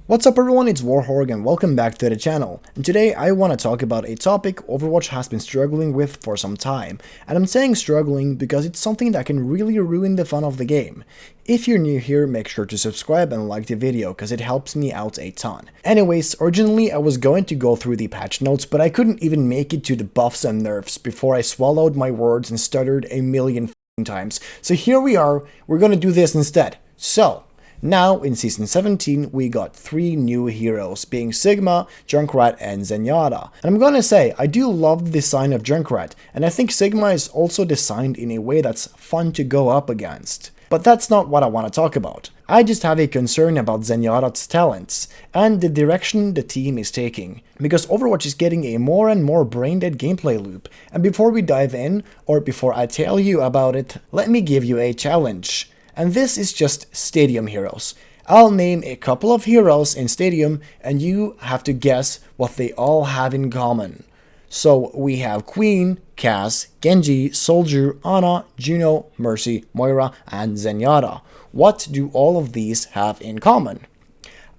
What's up everyone, it's Warhorg and welcome back to the channel. And today I want to talk about a topic Overwatch has been struggling with for some time. And I'm saying struggling because it's something that can really ruin the fun of the game. If you're new here, make sure to subscribe and like the video because it helps me out a ton. Anyways, originally I was going to go through the patch notes, but I couldn't even make it to the buffs and nerfs before I swallowed my words and stuttered a million times. So here we are, we're gonna do this instead. So, now, in Season 17, we got 3 new heroes, being Sigma, Junkrat, and Zenyatta. And I'm gonna say, I do love the design of Junkrat, and I think Sigma is also designed in a way that's fun to go up against. But that's not what I want to talk about. I just have a concern about Zenyatta's talents, and the direction the team is taking, because Overwatch is getting a more and more brain-dead gameplay loop. And before we dive in, or before I tell you about it, let me give you a challenge. And this is just Stadium heroes. I'll name a couple of heroes in Stadium and you have to guess what they all have in common. So we have Queen, Cass, Genji, Soldier, Ana, Juno, Mercy, Moira, and Zenyatta. What do all of these have in common?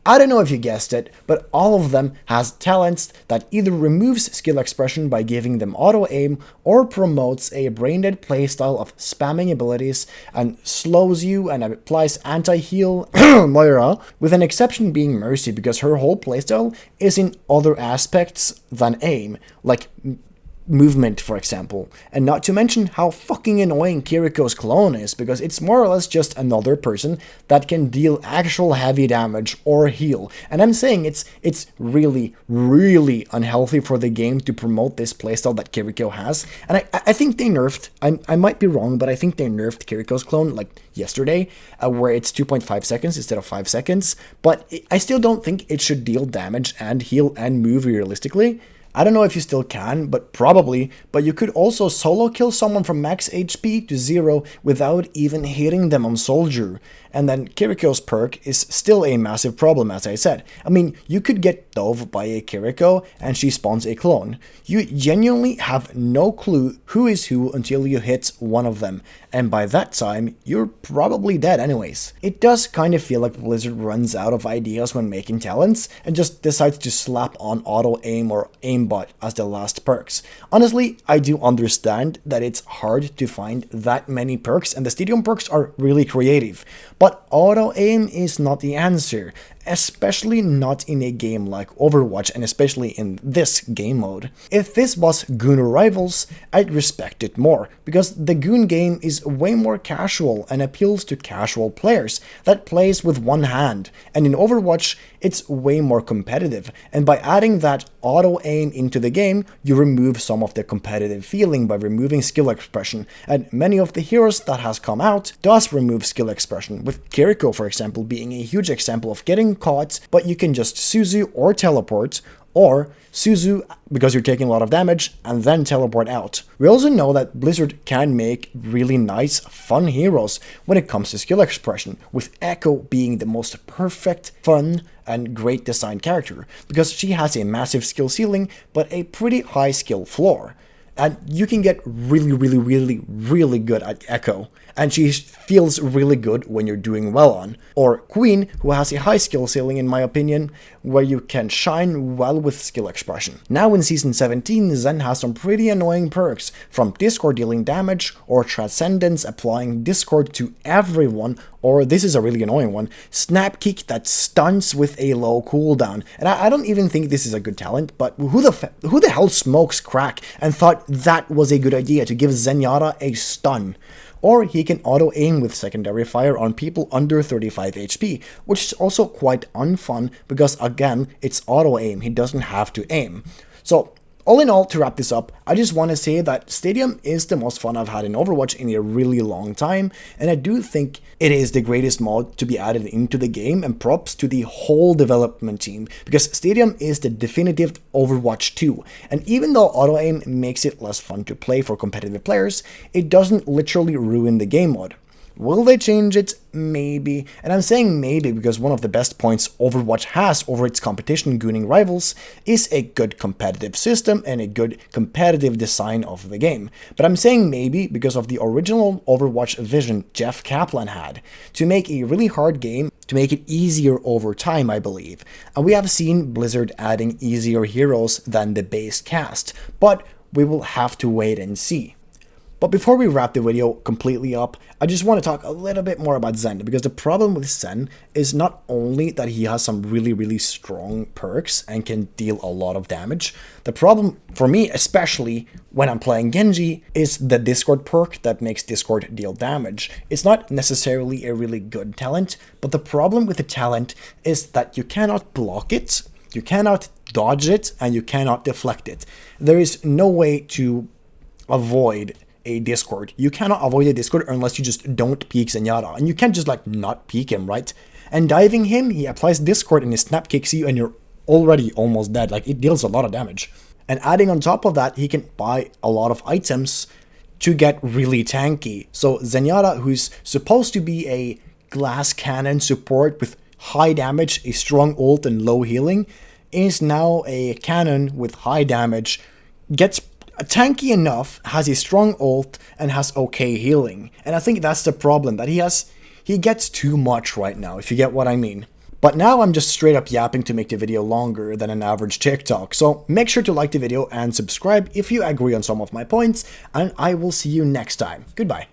I don't know if you guessed it, but all of them has talents that either removes skill expression by giving them auto-aim or promotes a brain-dead playstyle of spamming abilities and slows you and applies anti-heal Moira, with an exception being Mercy because her whole playstyle is in other aspects than aim, like movement, for example, and not to mention how fucking annoying Kiriko's clone is, because it's more or less just another person that can deal actual heavy damage or heal. And I'm saying it's really unhealthy for the game to promote this playstyle that Kiriko has, and I think they nerfed, I might be wrong, but I think they nerfed Kiriko's clone like yesterday, where it's 2.5 seconds instead of 5 seconds, but I still don't think it should deal damage and heal and move realistically. I don't know if you still can, but probably, but you could also solo kill someone from max HP to 0 without even hitting them on Soldier. And then Kiriko's perk is still a massive problem, as I said. I mean, you could get dove by a Kiriko and she spawns a clone. You genuinely have no clue who is who until you hit one of them, and by that time, you're probably dead anyways. It does kind of feel like Blizzard runs out of ideas when making talents and just decides to slap on auto-aim or aimbot as the last perks. Honestly, I do understand that it's hard to find that many perks, and the Stadium perks are really creative. But auto-aim is not the answer, especially not in a game like Overwatch and especially in this game mode. If this was Goon Rivals, I'd respect it more, because the Goon game is way more casual and appeals to casual players that plays with one hand, and in Overwatch it's way more competitive, and by adding that auto-aim into the game, you remove some of the competitive feeling by removing skill expression, and many of the heroes that has come out does remove skill expression, with Kiriko for example being a huge example of getting caught, but you can just Suzu or teleport, or Suzu because you're taking a lot of damage and then teleport out. We also know that Blizzard can make really nice, fun heroes when it comes to skill expression, with Echo being the most perfect, fun, and great designed character, because she has a massive skill ceiling but a pretty high skill floor. And you can get really good at Echo, and she feels really good when you're doing well on. Or Queen, who has a high skill ceiling in my opinion, where you can shine well with skill expression. Now in Season 17, Zen has some pretty annoying perks, from Discord dealing damage, or Transcendence applying Discord to everyone, or this is a really annoying one, Snap Kick that stuns with a low cooldown. And I don't even think this is a good talent, but who the hell smokes crack and thought that was a good idea to give Zenyatta a stun? Or he can auto-aim with secondary fire on people under 35 HP, which is also quite unfun because again, it's auto-aim, he doesn't have to aim. So, all in all, to wrap this up, I just want to say that Stadium is the most fun I've had in Overwatch in a really long time, and I do think it is the greatest mod to be added into the game, and props to the whole development team, because Stadium is the definitive Overwatch 2, and even though auto-aim makes it less fun to play for competitive players, it doesn't literally ruin the game mode. Will they change it? Maybe. And I'm saying maybe because one of the best points Overwatch has over its competition gooning rivals is a good competitive system and a good competitive design of the game. But I'm saying maybe because of the original Overwatch vision Jeff Kaplan had, to make a really hard game, to make it easier over time, I believe. And we have seen Blizzard adding easier heroes than the base cast, but we will have to wait and see. But before we wrap the video completely up, I just want to talk a little bit more about Zen, because the problem with Zen is not only that he has some really strong perks and can deal a lot of damage. The problem for me, especially when I'm playing Genji, is the Discord perk that makes Discord deal damage. It's not necessarily a really good talent, but the problem with the talent is that you cannot block it, you cannot dodge it, and you cannot deflect it. There is no way to avoid a Discord. You cannot avoid a Discord unless you just don't peek Zenyatta, and you can't just like not peek him, right? And diving him, he applies Discord and he snap kicks you and you're already almost dead. Like, it deals a lot of damage. And adding on top of that, he can buy a lot of items to get really tanky. So Zenyatta, who's supposed to be a glass cannon support with high damage, a strong ult and low healing, is now a cannon with high damage, gets tanky enough, has a strong ult, and has okay healing. And I think that's the problem, that he gets too much right now, if you get what I mean. But now I'm just straight up yapping to make the video longer than an average TikTok, so make sure to like the video and subscribe if you agree on some of my points, and I will see you next time. Goodbye.